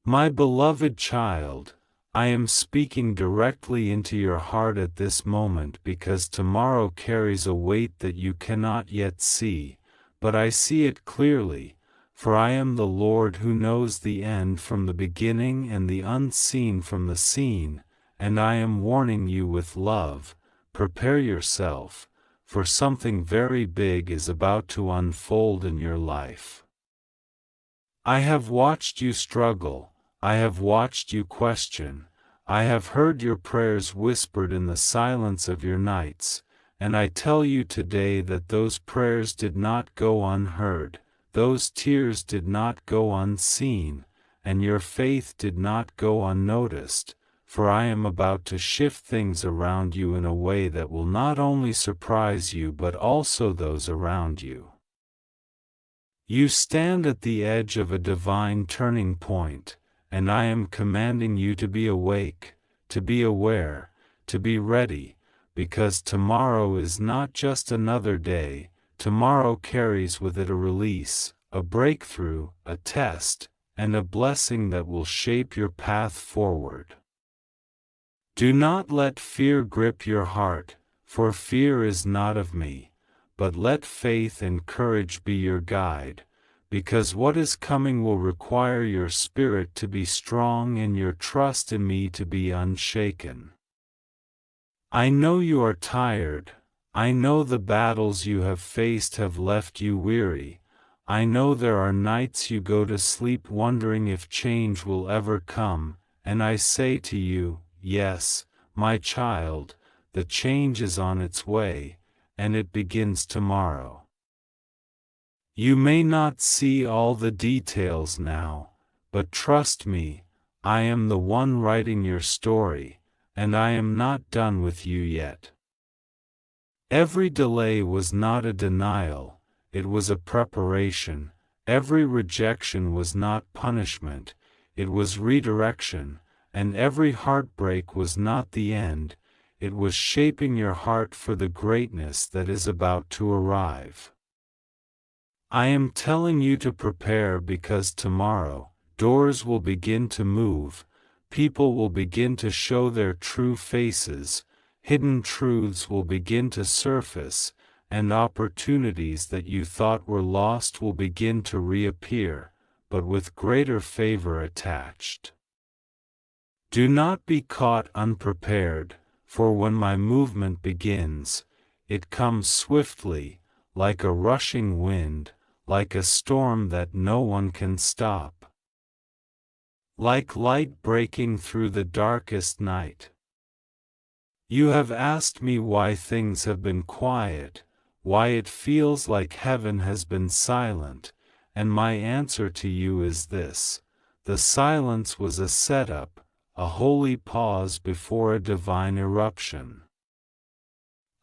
My beloved child, I am speaking directly into your heart at this moment because tomorrow carries a weight that you cannot yet see, but I see it clearly, for I am the Lord who knows the end from the beginning and the unseen from the seen, and I am warning you with love. Prepare yourself, for something very big is about to unfold in your life. I have watched you struggle, I have watched you question, I have heard your prayers whispered in the silence of your nights, and I tell you today that those prayers did not go unheard, those tears did not go unseen, and your faith did not go unnoticed, for I am about to shift things around you in a way that will not only surprise you but also those around you. You stand at the edge of a divine turning point, and I am commanding you to be awake, to be aware, to be ready, because tomorrow is not just another day, tomorrow carries with it a release, a breakthrough, a test, and a blessing that will shape your path forward. Do not let fear grip your heart, for fear is not of me, but let faith and courage be your guide, because what is coming will require your spirit to be strong and your trust in me to be unshaken. I know you are tired, I know the battles you have faced have left you weary, I know there are nights you go to sleep wondering if change will ever come, and I say to you, yes, my child, the change is on its way, and it begins tomorrow. You may not see all the details now, but trust me, I am the one writing your story, and I am not done with you yet. Every delay was not a denial, it was a preparation. Every rejection was not punishment, it was redirection, and every heartbreak was not the end, it was shaping your heart for the greatness that is about to arrive. I am telling you to prepare because tomorrow, doors will begin to move, people will begin to show their true faces, hidden truths will begin to surface, and opportunities that you thought were lost will begin to reappear, but with greater favor attached. Do not be caught unprepared, for when my movement begins, it comes swiftly, like a rushing wind, like a storm that no one can stop. Like light breaking through the darkest night. You have asked me why things have been quiet, why it feels like heaven has been silent, and my answer to you is this: the silence was a setup, a holy pause before a divine eruption.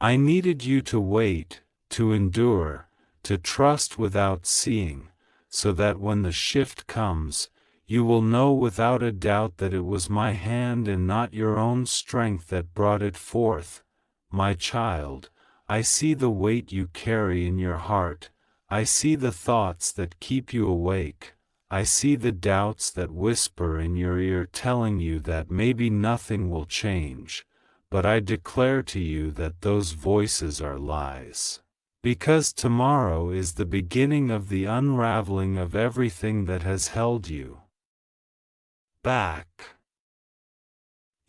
I needed you to wait, to endure, to trust without seeing, so that when the shift comes, you will know without a doubt that it was my hand and not your own strength that brought it forth. My child, I see the weight you carry in your heart, I see the thoughts that keep you awake, I see the doubts that whisper in your ear telling you that maybe nothing will change, but I declare to you that those voices are lies. Because tomorrow is the beginning of the unraveling of everything that has held you back.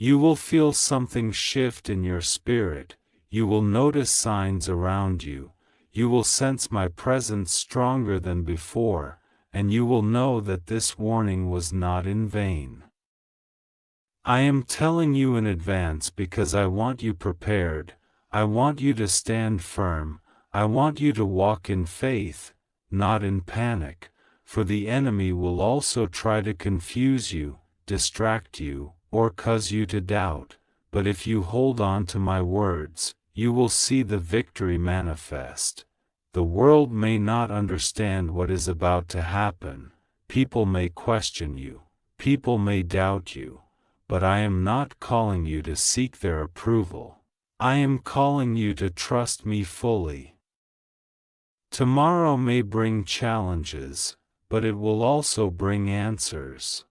You will feel something shift in your spirit, you will notice signs around you, you will sense my presence stronger than before, and you will know that this warning was not in vain. I am telling you in advance because I want you prepared, I want you to stand firm, I want you to walk in faith, not in panic, for the enemy will also try to confuse you, distract you, or cause you to doubt, but if you hold on to my words, you will see the victory manifest. The world may not understand what is about to happen, people may question you, people may doubt you, but I am not calling you to seek their approval. I am calling you to trust me fully. Tomorrow may bring challenges, but it will also bring answers.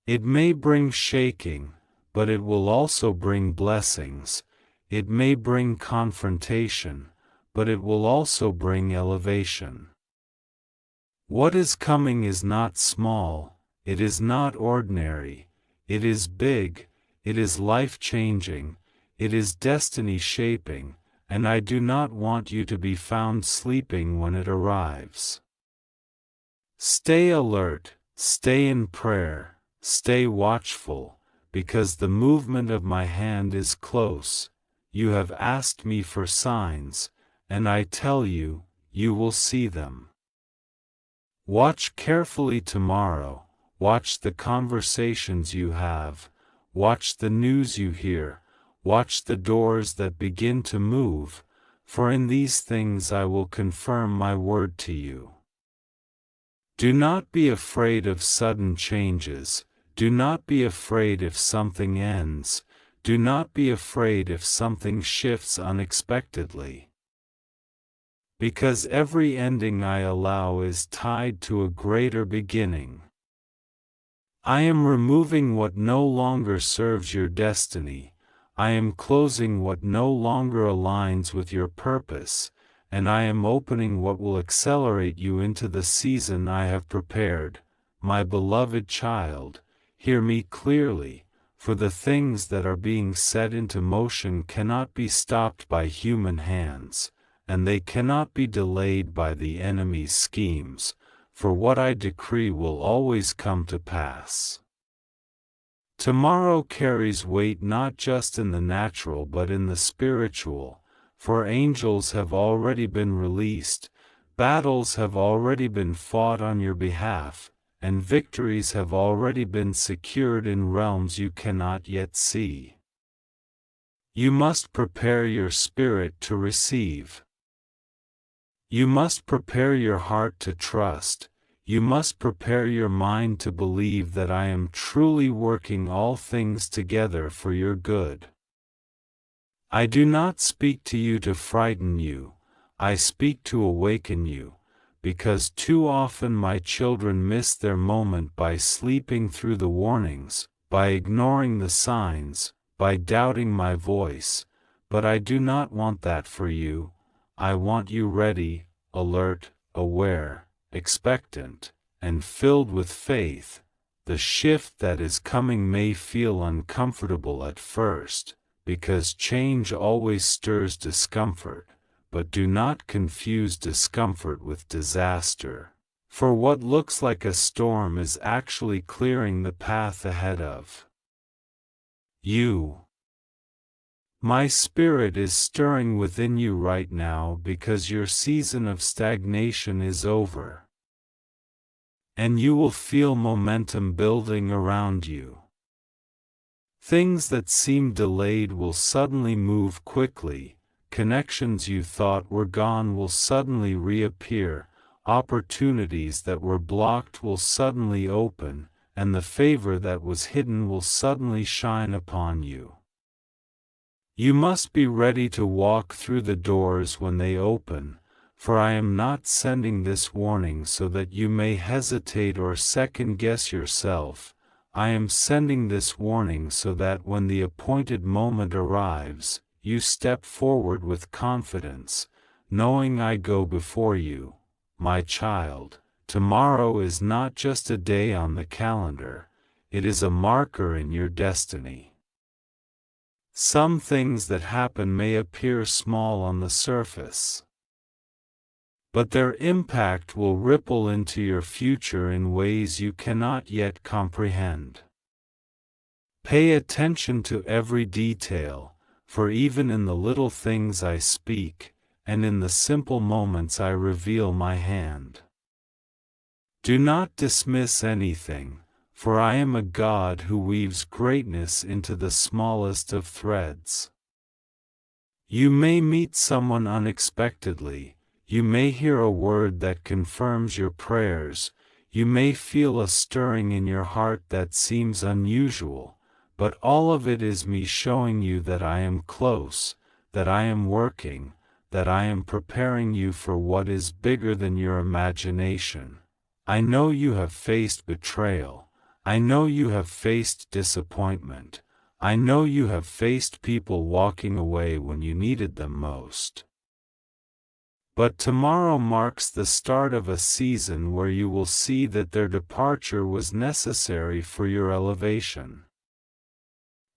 It may bring shaking, but it will also bring blessings. It may bring confrontation, but it will also bring elevation. What is coming is not small, it is not ordinary, it is big, it is life-changing, it is destiny-shaping, and I do not want you to be found sleeping when it arrives. Stay alert, stay in prayer, stay watchful, because the movement of my hand is close. You have asked me for signs, and I tell you, you will see them. Watch carefully tomorrow, watch the conversations you have, watch the news you hear, watch the doors that begin to move, for in these things I will confirm my word to you. Do not be afraid of sudden changes, do not be afraid if something ends, do not be afraid if something shifts unexpectedly. Because every ending I allow is tied to a greater beginning. I am removing what no longer serves your destiny, I am closing what no longer aligns with your purpose, and I am opening what will accelerate you into the season I have prepared. My beloved child, hear me clearly, for the things that are being set into motion cannot be stopped by human hands, and they cannot be delayed by the enemy's schemes, for what I decree will always come to pass. Tomorrow carries weight not just in the natural but in the spiritual, for angels have already been released, battles have already been fought on your behalf, and victories have already been secured in realms you cannot yet see. You must prepare your spirit to receive. You must prepare your heart to trust, you must prepare your mind to believe that I am truly working all things together for your good. I do not speak to you to frighten you, I speak to awaken you, because too often my children miss their moment by sleeping through the warnings, by ignoring the signs, by doubting my voice, but I do not want that for you. I want you ready, alert, aware, expectant, and filled with faith. The shift that is coming may feel uncomfortable at first, because change always stirs discomfort, but do not confuse discomfort with disaster, for what looks like a storm is actually clearing the path ahead of you. My spirit is stirring within you right now because your season of stagnation is over. And you will feel momentum building around you. Things that seem delayed will suddenly move quickly, connections you thought were gone will suddenly reappear, opportunities that were blocked will suddenly open, and the favor that was hidden will suddenly shine upon you. You must be ready to walk through the doors when they open, for I am not sending this warning so that you may hesitate or second-guess yourself. I am sending this warning so that when the appointed moment arrives, you step forward with confidence, knowing I go before you. My child, tomorrow is not just a day on the calendar, it is a marker in your destiny. Some things that happen may appear small on the surface, but their impact will ripple into your future in ways you cannot yet comprehend. Pay attention to every detail, for even in the little things I speak, and in the simple moments I reveal my hand. Do not dismiss anything, for I am a God who weaves greatness into the smallest of threads. You may meet someone unexpectedly, you may hear a word that confirms your prayers, you may feel a stirring in your heart that seems unusual, but all of it is me showing you that I am close, that I am working, that I am preparing you for what is bigger than your imagination. I know you have faced betrayal, I know you have faced disappointment. I know you have faced people walking away when you needed them most. But tomorrow marks the start of a season where you will see that their departure was necessary for your elevation.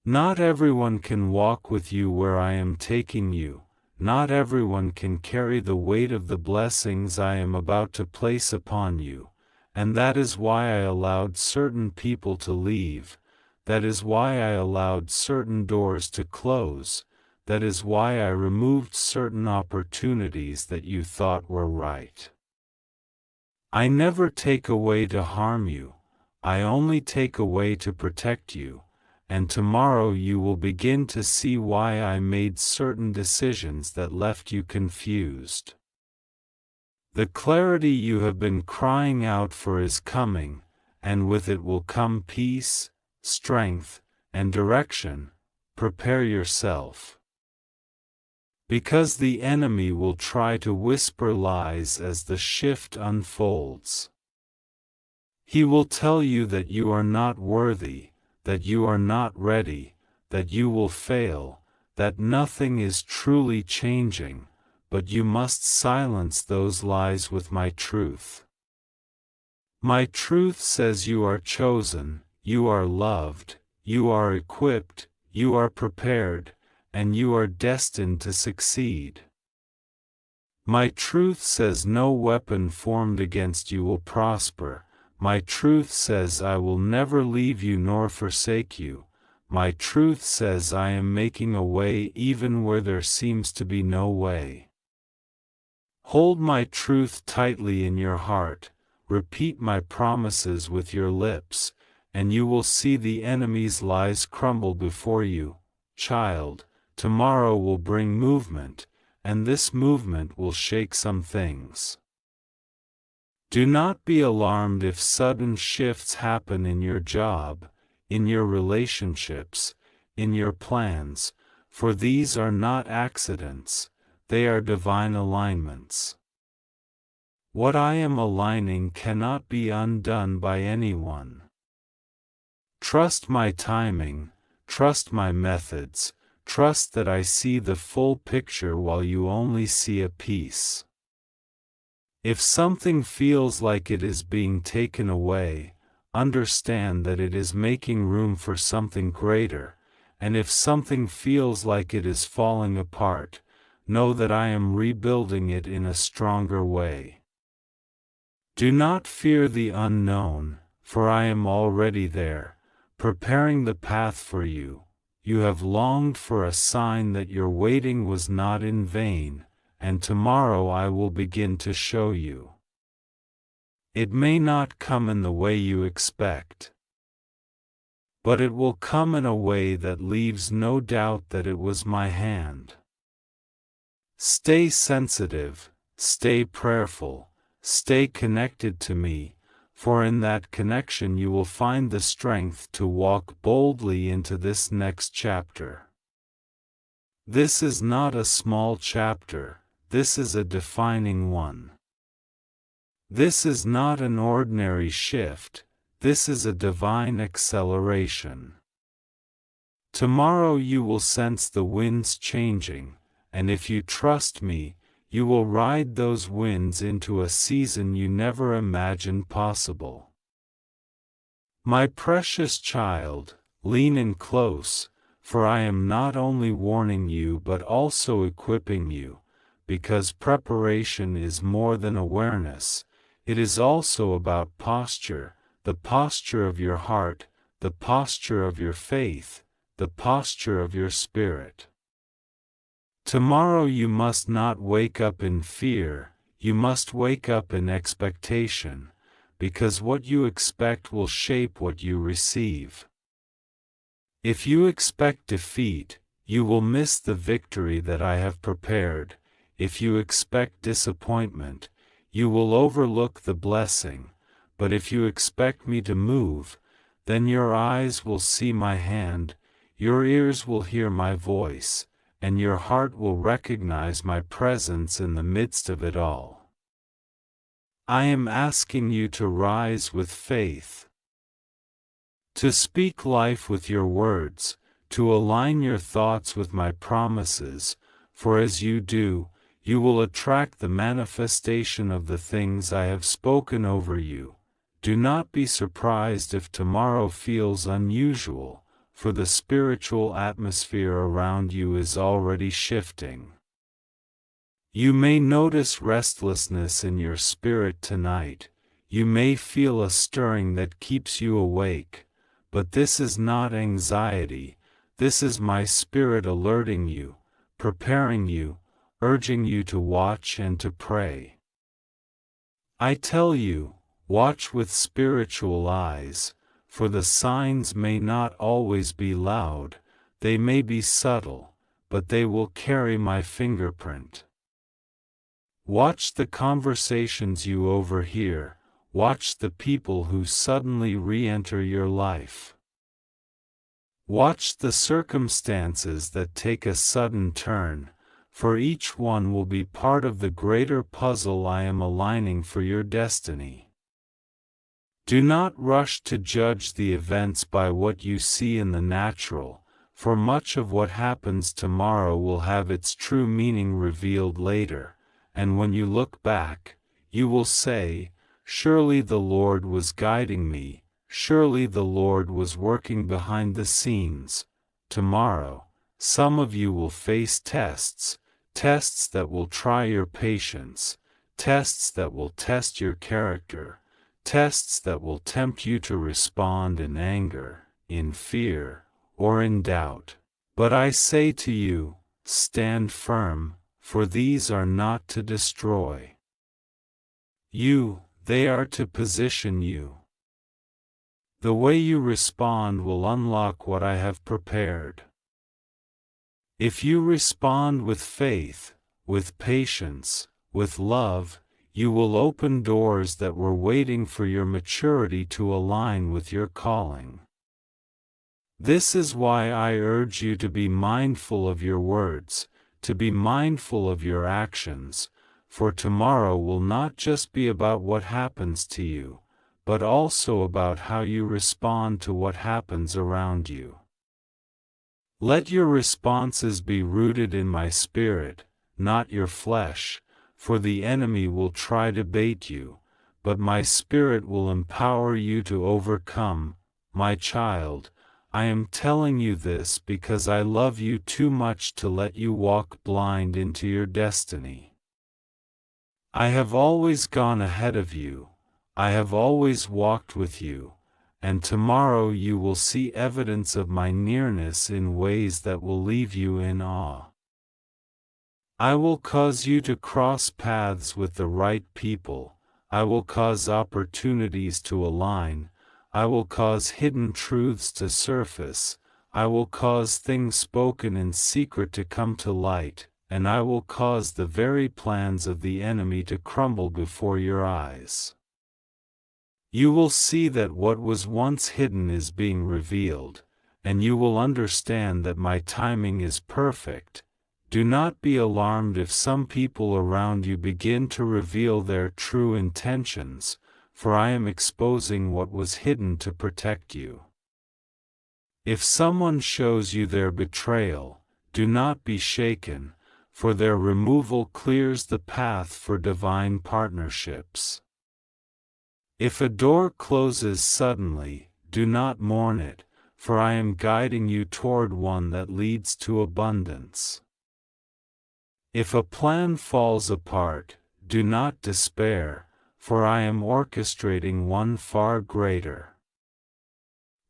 Not everyone can walk with you where I am taking you. Not everyone can carry the weight of the blessings I am about to place upon you, and that is why I allowed certain people to leave. That is why I allowed certain doors to close. That is why I removed certain opportunities that you thought were right. I never take away to harm you. I only take away to protect you, and tomorrow you will begin to see why I made certain decisions that left you confused. The clarity you have been crying out for is coming, and with it will come peace, strength, and direction. Prepare yourself. Because the enemy will try to whisper lies as the shift unfolds. He will tell you that you are not worthy, that you are not ready, that you will fail, that nothing is truly changing, but you must silence those lies with my truth. My truth says you are chosen, you are loved, you are equipped, you are prepared, and you are destined to succeed. My truth says no weapon formed against you will prosper. My truth says I will never leave you nor forsake you. My truth says I am making a way even where there seems to be no way. Hold my truth tightly in your heart, repeat my promises with your lips, and you will see the enemy's lies crumble before you. Child, tomorrow will bring movement, and this movement will shake some things. Do not be alarmed if sudden shifts happen in your job, in your relationships, in your plans, for these are not accidents, they are divine alignments. What I am aligning cannot be undone by anyone. Trust my timing, trust my methods, trust that I see the full picture while you only see a piece. If something feels like it is being taken away, understand that it is making room for something greater, and if something feels like it is falling apart, know that I am rebuilding it in a stronger way. Do not fear the unknown, for I am already there, preparing the path for you. You have longed for a sign that your waiting was not in vain, and tomorrow I will begin to show you. It may not come in the way you expect, but it will come in a way that leaves no doubt that it was my hand. Stay sensitive, stay prayerful, stay connected to me, for in that connection you will find the strength to walk boldly into this next chapter. This is not a small chapter, this is a defining one. This is not an ordinary shift, this is a divine acceleration. Tomorrow you will sense the winds changing, and if you trust me, you will ride those winds into a season you never imagined possible. My precious child, lean in close, for I am not only warning you but also equipping you, because preparation is more than awareness, it is also about posture, the posture of your heart, the posture of your faith, the posture of your spirit. Tomorrow you must not wake up in fear, you must wake up in expectation, because what you expect will shape what you receive. If you expect defeat, you will miss the victory that I have prepared. If you expect disappointment, you will overlook the blessing, but if you expect me to move, then your eyes will see my hand, your ears will hear my voice, and your heart will recognize my presence in the midst of it all. I am asking you to rise with faith. to speak life with your words, to align your thoughts with my promises, for as you do, you will attract the manifestation of the things I have spoken over you. Do not be surprised if tomorrow feels unusual, for the spiritual atmosphere around you is already shifting. You may notice restlessness in your spirit tonight. You may feel a stirring that keeps you awake, but this is not anxiety. This is my spirit alerting you, preparing you, urging you to watch and to pray. I tell you, watch with spiritual eyes, for the signs may not always be loud, they may be subtle, but they will carry my fingerprint. Watch the conversations you overhear, watch the people who suddenly re-enter your life. Watch the circumstances that take a sudden turn, for each one will be part of the greater puzzle I am aligning for your destiny. Do not rush to judge the events by what you see in the natural, for much of what happens tomorrow will have its true meaning revealed later, and when you look back, you will say, "Surely the Lord was guiding me, surely the Lord was working behind the scenes." Tomorrow, some of you will face tests, tests that will try your patience, tests that will test your character, tests that will tempt you to respond in anger, in fear, or in doubt. But I say to you, stand firm, for these are not to destroy you, they are to position you. The way you respond will unlock what I have prepared. If you respond with faith, with patience, with love, you will open doors that were waiting for your maturity to align with your calling. This is why I urge you to be mindful of your words, to be mindful of your actions, for tomorrow will not just be about what happens to you, but also about how you respond to what happens around you. Let your responses be rooted in my spirit, not your flesh, for the enemy will try to bait you, but my spirit will empower you to overcome. My child, I am telling you this because I love you too much to let you walk blind into your destiny. I have always gone ahead of you, I have always walked with you, and tomorrow you will see evidence of my nearness in ways that will leave you in awe. I will cause you to cross paths with the right people, I will cause opportunities to align, I will cause hidden truths to surface, I will cause things spoken in secret to come to light, and I will cause the very plans of the enemy to crumble before your eyes. You will see that what was once hidden is being revealed, and you will understand that my timing is perfect. Do not be alarmed if some people around you begin to reveal their true intentions, for I am exposing what was hidden to protect you. If someone shows you their betrayal, do not be shaken, for their removal clears the path for divine partnerships. If a door closes suddenly, do not mourn it, for I am guiding you toward one that leads to abundance. If a plan falls apart, do not despair, for I am orchestrating one far greater.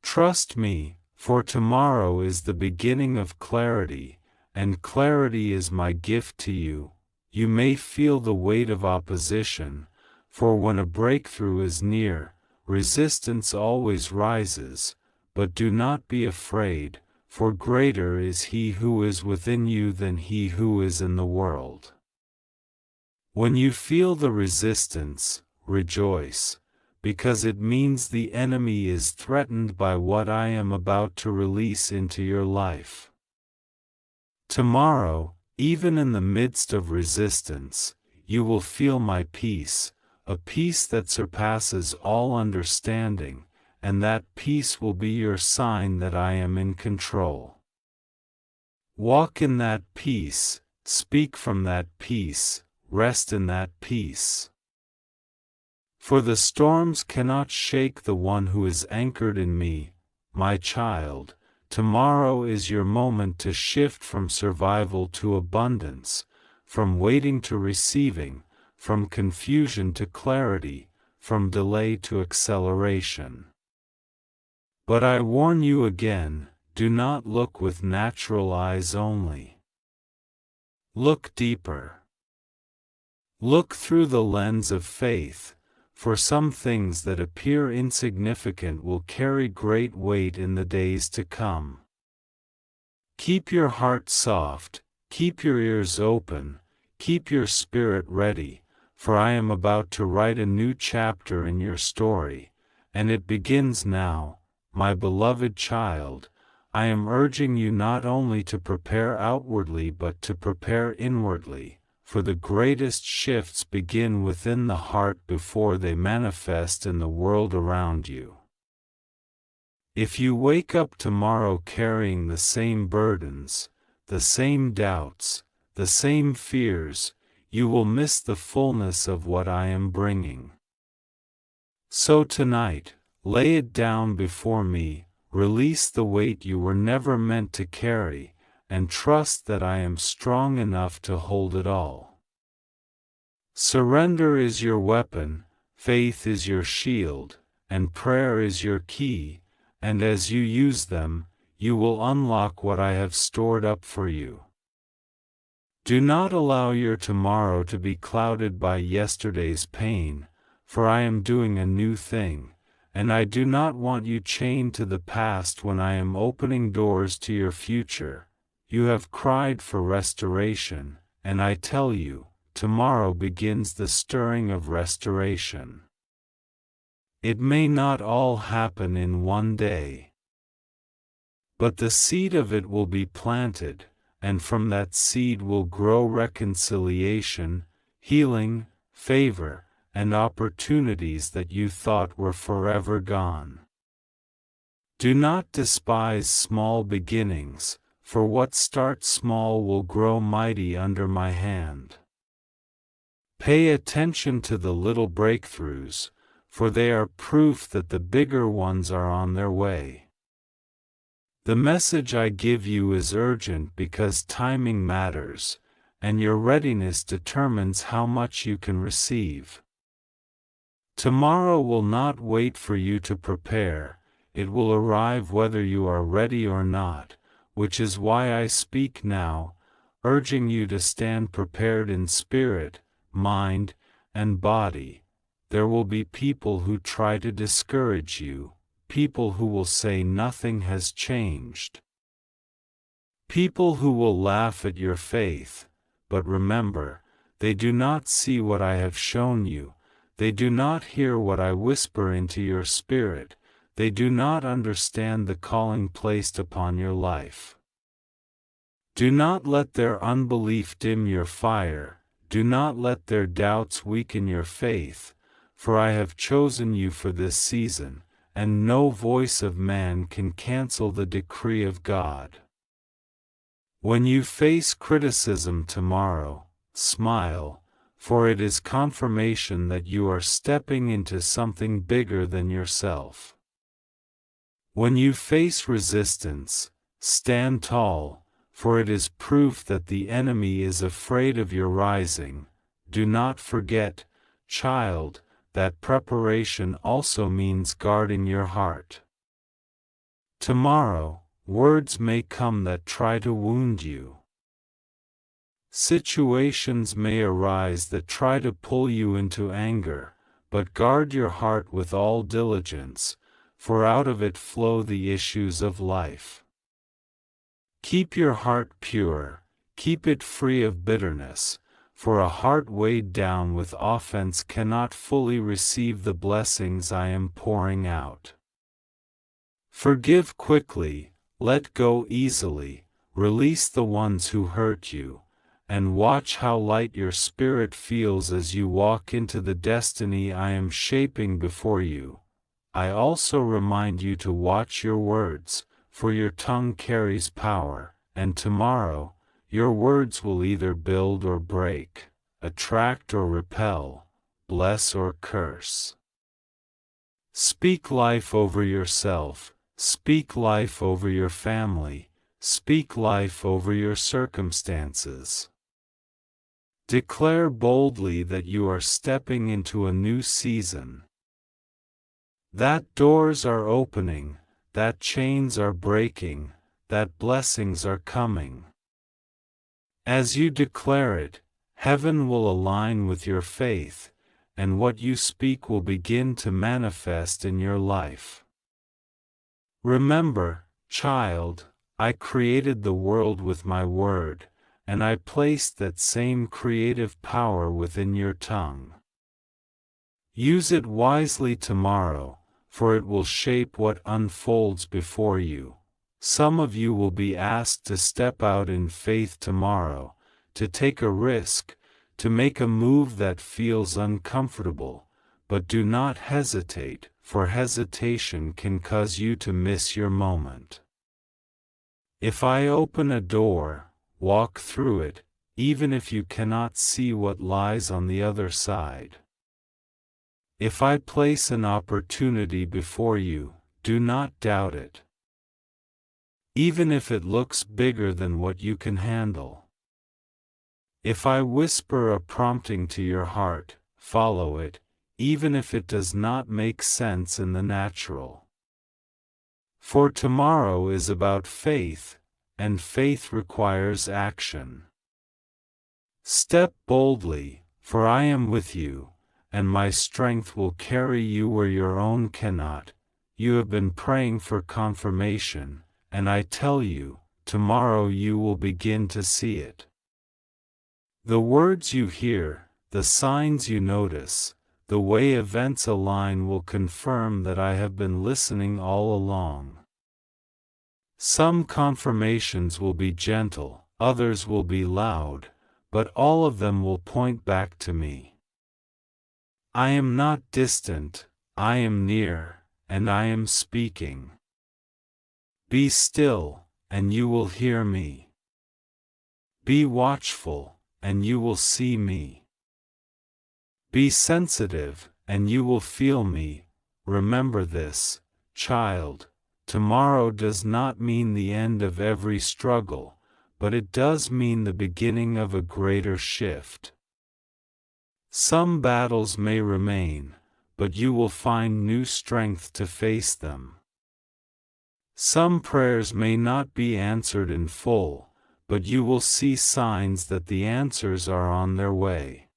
Trust me, for tomorrow is the beginning of clarity, and clarity is my gift to you. You may feel the weight of opposition, for when a breakthrough is near, resistance always rises, but do not be afraid, for greater is He who is within you than he who is in the world. When you feel the resistance, rejoice, because it means the enemy is threatened by what I am about to release into your life. Tomorrow, even in the midst of resistance, you will feel my peace, a peace that surpasses all understanding, and that peace will be your sign that I am in control. Walk in that peace, speak from that peace, rest in that peace. For the storms cannot shake the one who is anchored in me, my child. Tomorrow is your moment to shift from survival to abundance, from waiting to receiving, from confusion to clarity, from delay to acceleration. But I warn you again, do not look with natural eyes only. Look deeper. Look through the lens of faith, for some things that appear insignificant will carry great weight in the days to come. Keep your heart soft, keep your ears open, keep your spirit ready, for I am about to write a new chapter in your story, and it begins now, my beloved child. I am urging you not only to prepare outwardly but to prepare inwardly, for the greatest shifts begin within the heart before they manifest in the world around you. If you wake up tomorrow carrying the same burdens, the same doubts, the same fears, you will miss the fullness of what I am bringing. So tonight, lay it down before me, release the weight you were never meant to carry, and trust that I am strong enough to hold it all. Surrender is your weapon, faith is your shield, and prayer is your key, and as you use them, you will unlock what I have stored up for you. Do not allow your tomorrow to be clouded by yesterday's pain, for I am doing a new thing, and I do not want you chained to the past when I am opening doors to your future. You have cried for restoration, and I tell you, tomorrow begins the stirring of restoration. It may not all happen in one day, but the seed of it will be planted, and from that seed will grow reconciliation, healing, favor, and opportunities that you thought were forever gone. Do not despise small beginnings, for what starts small will grow mighty under my hand. Pay attention to the little breakthroughs, for they are proof that the bigger ones are on their way. The message I give you is urgent because timing matters, and your readiness determines how much you can receive. Tomorrow will not wait for you to prepare, it will arrive whether you are ready or not, which is why I speak now, urging you to stand prepared in spirit, mind, and body. There will be people who try to discourage you, people who will say nothing has changed. People who will laugh at your faith, but remember, they do not see what I have shown you, they do not hear what I whisper into your spirit, they do not understand the calling placed upon your life. Do not let their unbelief dim your fire, do not let their doubts weaken your faith, for I have chosen you for this season, and no voice of man can cancel the decree of God. When you face criticism tomorrow, smile, for it is confirmation that you are stepping into something bigger than yourself. When you face resistance, stand tall, for it is proof that the enemy is afraid of your rising. Do not forget, child, that preparation also means guarding your heart. Tomorrow, words may come that try to wound you. Situations may arise that try to pull you into anger, but guard your heart with all diligence, for out of it flow the issues of life. Keep your heart pure, keep it free of bitterness, for a heart weighed down with offense cannot fully receive the blessings I am pouring out. Forgive quickly, let go easily, release the ones who hurt you, and watch how light your spirit feels as you walk into the destiny I am shaping before you. I also remind you to watch your words, for your tongue carries power, and tomorrow, your words will either build or break, attract or repel, bless or curse. Speak life over yourself, speak life over your family, speak life over your circumstances. Declare boldly that you are stepping into a new season. That doors are opening, that chains are breaking, that blessings are coming. As you declare it, heaven will align with your faith, and what you speak will begin to manifest in your life. Remember, child, I created the world with my word, and I placed that same creative power within your tongue. Use it wisely tomorrow, for it will shape what unfolds before you. Some of you will be asked to step out in faith tomorrow, to take a risk, to make a move that feels uncomfortable, but do not hesitate, for hesitation can cause you to miss your moment. If I open a door, walk through it, even if you cannot see what lies on the other side. If I place an opportunity before you, do not doubt it. Even if it looks bigger than what you can handle. If I whisper a prompting to your heart, follow it, even if it does not make sense in the natural. For tomorrow is about faith, and faith requires action. Step boldly, for I am with you, and my strength will carry you where your own cannot. You have been praying for confirmation, and I tell you, tomorrow you will begin to see it. The words you hear, the signs you notice, the way events align will confirm that I have been listening all along. Some confirmations will be gentle, others will be loud, but all of them will point back to me. I am not distant, I am near, and I am speaking. Be still, and you will hear me. Be watchful, and you will see me. Be sensitive, and you will feel me. Remember this, child, tomorrow does not mean the end of every struggle, but it does mean the beginning of a greater shift. Some battles may remain, but you will find new strength to face them. Some prayers may not be answered in full, but you will see signs that the answers are on their way.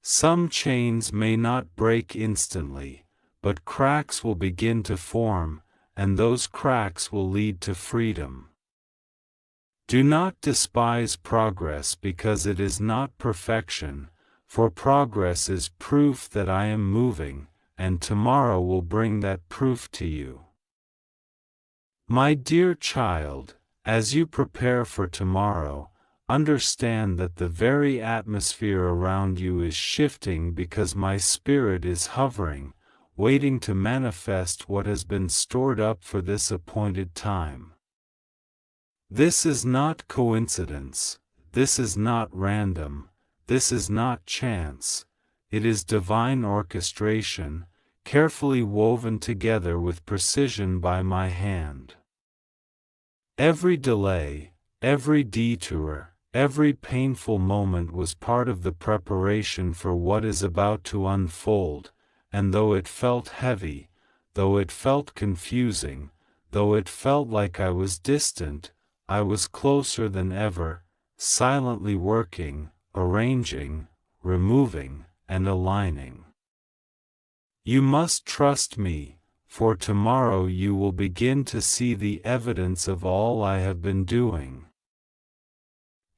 Some chains may not break instantly, but cracks will begin to form, and those cracks will lead to freedom. Do not despise progress because it is not perfection, for progress is proof that I am moving, and tomorrow will bring that proof to you. My dear child, as you prepare for tomorrow, understand that the very atmosphere around you is shifting because my spirit is hovering, waiting to manifest what has been stored up for this appointed time. This is not coincidence, this is not random, this is not chance, it is divine orchestration, carefully woven together with precision by my hand. Every delay, every detour, every painful moment was part of the preparation for what is about to unfold, and though it felt heavy, though it felt confusing, though it felt like I was distant, I was closer than ever, silently working, arranging, removing, and aligning. You must trust me, for tomorrow you will begin to see the evidence of all I have been doing.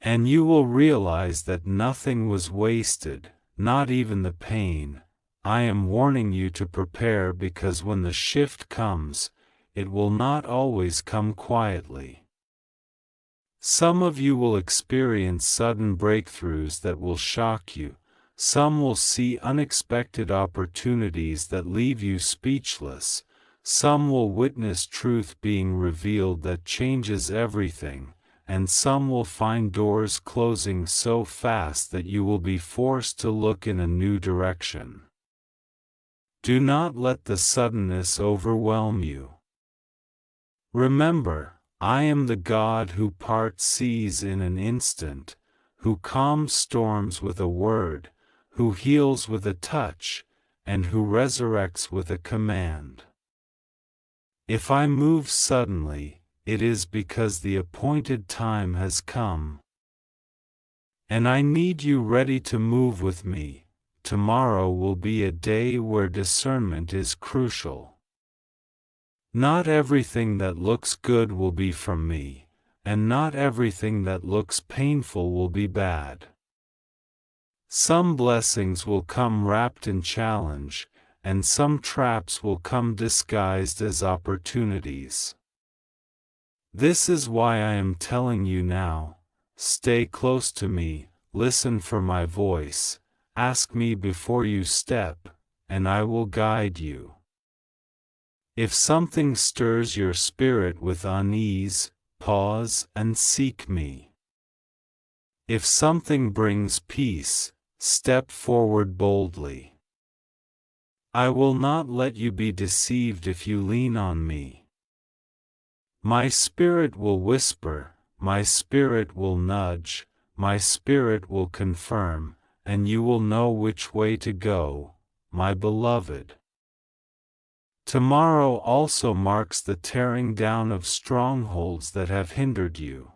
And you will realize that nothing was wasted, not even the pain. I am warning you to prepare because when the shift comes, it will not always come quietly. Some of you will experience sudden breakthroughs that will shock you. Some will see unexpected opportunities that leave you speechless. Some will witness truth being revealed that changes everything, and some will find doors closing so fast that you will be forced to look in a new direction. Do not let the suddenness overwhelm you. Remember, I am the God who parts seas in an instant, who calms storms with a word, who heals with a touch, and who resurrects with a command. If I move suddenly, it is because the appointed time has come. And I need you ready to move with me. Tomorrow will be a day where discernment is crucial. Not everything that looks good will be from me, and not everything that looks painful will be bad. Some blessings will come wrapped in challenge, and some traps will come disguised as opportunities. This is why I am telling you now, stay close to me, listen for my voice, ask me before you step, and I will guide you. If something stirs your spirit with unease, pause and seek me. If something brings peace, step forward boldly. I will not let you be deceived if you lean on me. My spirit will whisper, my spirit will nudge, my spirit will confirm, and you will know which way to go, my beloved. Tomorrow also marks the tearing down of strongholds that have hindered you.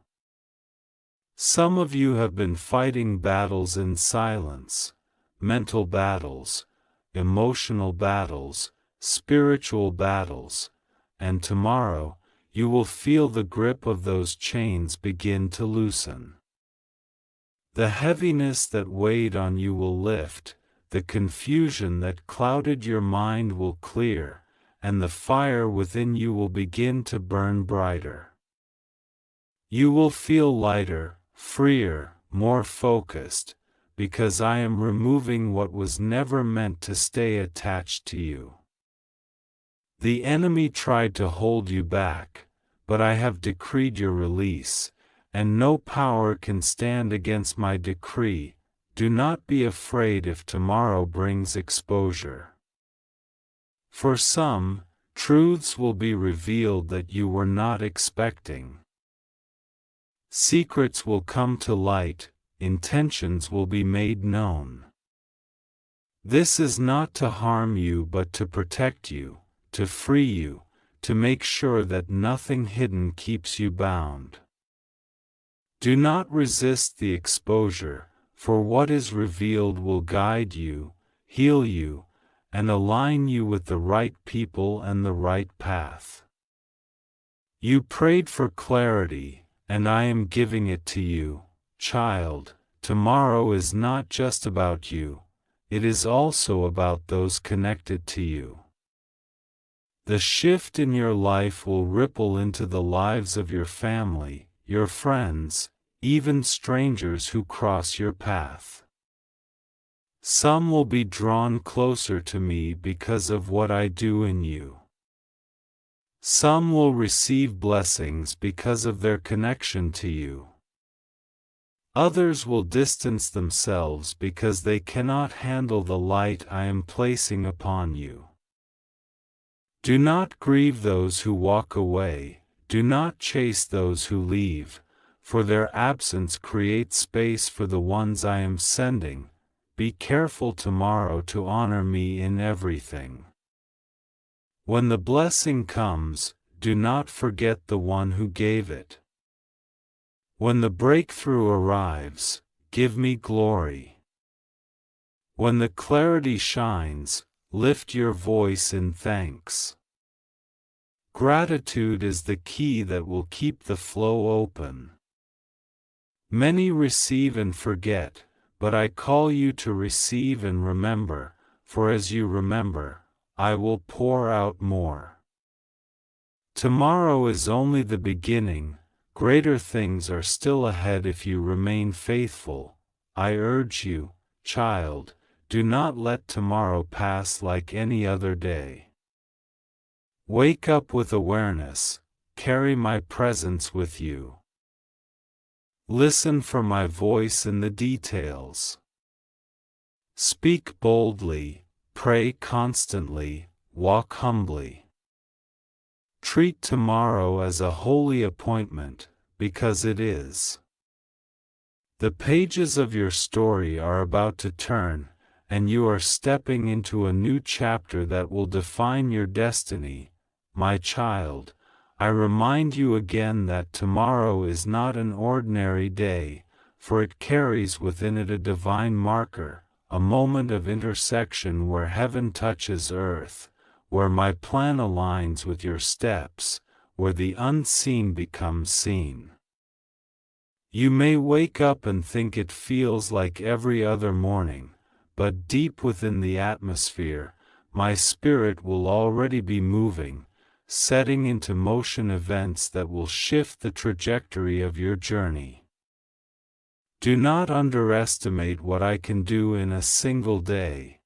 Some of you have been fighting battles in silence, mental battles, emotional battles, spiritual battles, and tomorrow, you will feel the grip of those chains begin to loosen. The heaviness that weighed on you will lift, the confusion that clouded your mind will clear, and the fire within you will begin to burn brighter. You will feel lighter, freer, more focused, because I am removing what was never meant to stay attached to you. The enemy tried to hold you back, but I have decreed your release, and no power can stand against my decree. Do not be afraid if tomorrow brings exposure. For some, truths will be revealed that you were not expecting. Secrets will come to light, intentions will be made known. This is not to harm you but to protect you, to free you, to make sure that nothing hidden keeps you bound. Do not resist the exposure, for what is revealed will guide you, heal you, and align you with the right people and the right path. You prayed for clarity, and I am giving it to you, child. Tomorrow is not just about you, it is also about those connected to you. The shift in your life will ripple into the lives of your family, your friends, even strangers who cross your path. Some will be drawn closer to me because of what I do in you. Some will receive blessings because of their connection to you. Others will distance themselves because they cannot handle the light I am placing upon you. Do not grieve those who walk away, do not chase those who leave, for their absence creates space for the ones I am sending. Be careful tomorrow to honor me in everything. When the blessing comes, do not forget the one who gave it. When the breakthrough arrives, give me glory. When the clarity shines, lift your voice in thanks. Gratitude is the key that will keep the flow open. Many receive and forget, but I call you to receive and remember, for as you remember, I will pour out more. Tomorrow is only the beginning, greater things are still ahead if you remain faithful. I urge you, child, do not let tomorrow pass like any other day. Wake up with awareness, carry my presence with you. Listen for my voice in the details. Speak boldly, pray constantly, walk humbly. Treat tomorrow as a holy appointment, because it is. The pages of your story are about to turn, and you are stepping into a new chapter that will define your destiny. My child, I remind you again that tomorrow is not an ordinary day, for it carries within it a divine marker, a moment of intersection where heaven touches earth, where my plan aligns with your steps, where the unseen becomes seen. You may wake up and think it feels like every other morning, but deep within the atmosphere, my spirit will already be moving, setting into motion events that will shift the trajectory of your journey. Do not underestimate what I can do in a single day.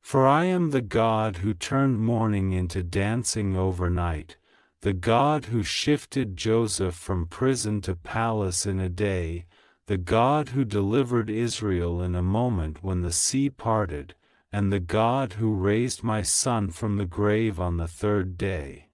For I am the God who turned mourning into dancing overnight, the God who shifted Joseph from prison to palace in a day, the God who delivered Israel in a moment when the sea parted, and the God who raised my son from the grave on the third day.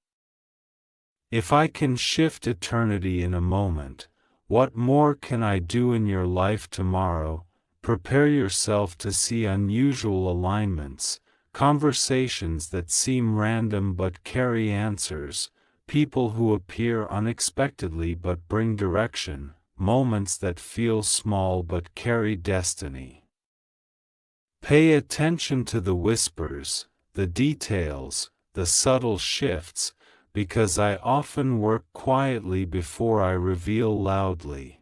If I can shift eternity in a moment, what more can I do in your life tomorrow? Prepare yourself to see unusual alignments, conversations that seem random but carry answers, people who appear unexpectedly but bring direction, moments that feel small but carry destiny. Pay attention to the whispers, the details, the subtle shifts, because I often work quietly before I reveal loudly.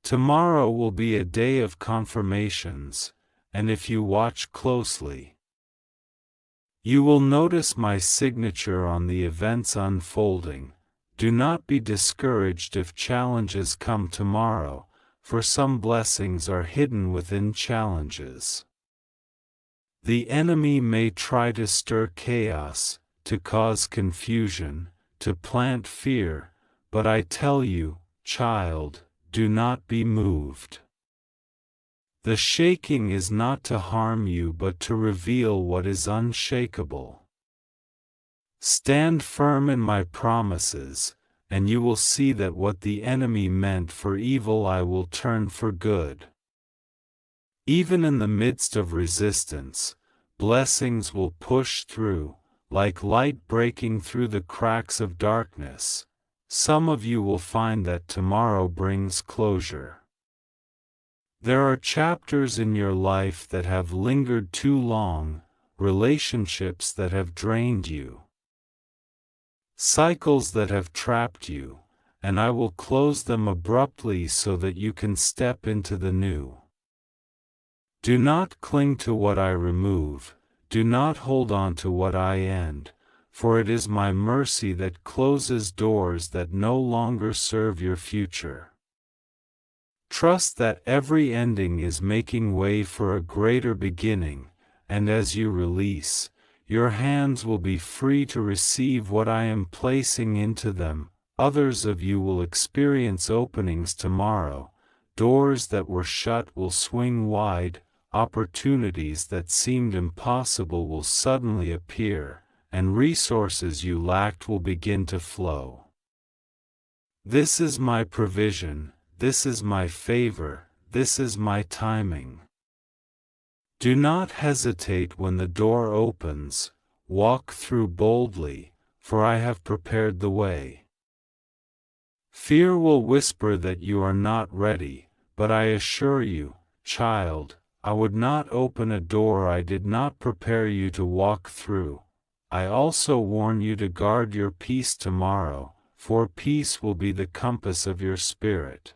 Tomorrow will be a day of confirmations, and if you watch closely, you will notice my signature on the events unfolding. Do not be discouraged if challenges come tomorrow, for some blessings are hidden within challenges. The enemy may try to stir chaos, to cause confusion, to plant fear, but I tell you, child, do not be moved. The shaking is not to harm you but to reveal what is unshakable. Stand firm in my promises, and you will see that what the enemy meant for evil I will turn for good. Even in the midst of resistance, blessings will push through, like light breaking through the cracks of darkness. Some of you will find that tomorrow brings closure. There are chapters in your life that have lingered too long, relationships that have drained you, cycles that have trapped you, and I will close them abruptly so that you can step into the new. Do not cling to what I remove, do not hold on to what I end, for it is my mercy that closes doors that no longer serve your future. Trust that every ending is making way for a greater beginning, and as you release, your hands will be free to receive what I am placing into them. Others of you will experience openings tomorrow, doors that were shut will swing wide, opportunities that seemed impossible will suddenly appear, and resources you lacked will begin to flow. This is my provision. This is my favor, this is my timing. Do not hesitate when the door opens, walk through boldly, for I have prepared the way. Fear will whisper that you are not ready, but I assure you, child, I would not open a door I did not prepare you to walk through. I also warn you to guard your peace tomorrow, for peace will be the compass of your spirit.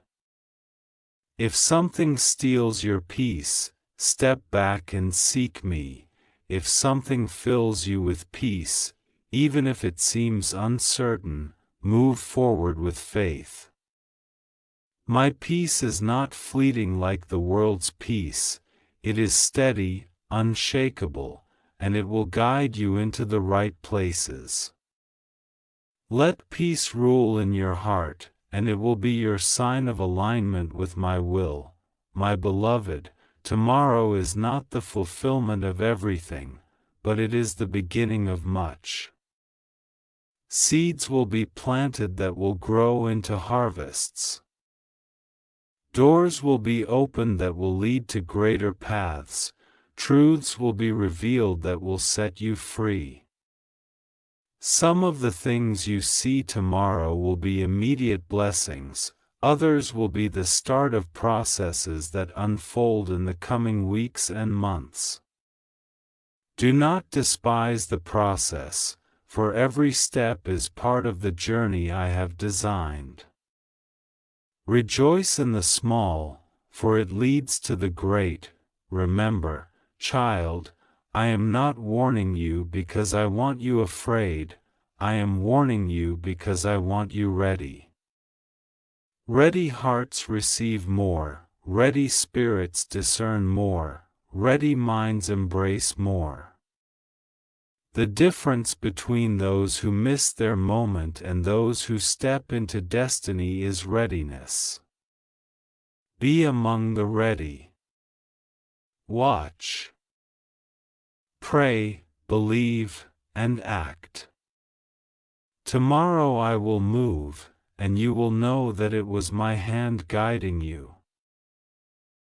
If something steals your peace, step back and seek me. If something fills you with peace, even if it seems uncertain, move forward with faith. My peace is not fleeting like the world's peace, it is steady, unshakable, and it will guide you into the right places. Let peace rule in your heart, and it will be your sign of alignment with my will. My beloved, tomorrow is not the fulfillment of everything, but it is the beginning of much. Seeds will be planted that will grow into harvests. Doors will be opened that will lead to greater paths, truths will be revealed that will set you free. Some of the things you see tomorrow will be immediate blessings, others will be the start of processes that unfold in the coming weeks and months. Do not despise the process, for every step is part of the journey I have designed. Rejoice in the small, for it leads to the great. Remember, child, I am not warning you because I want you afraid, I am warning you because I want you ready. Ready hearts receive more, ready spirits discern more, ready minds embrace more. The difference between those who miss their moment and those who step into destiny is readiness. Be among the ready. Watch. Pray, believe, and act. Tomorrow I will move, and you will know that it was my hand guiding you.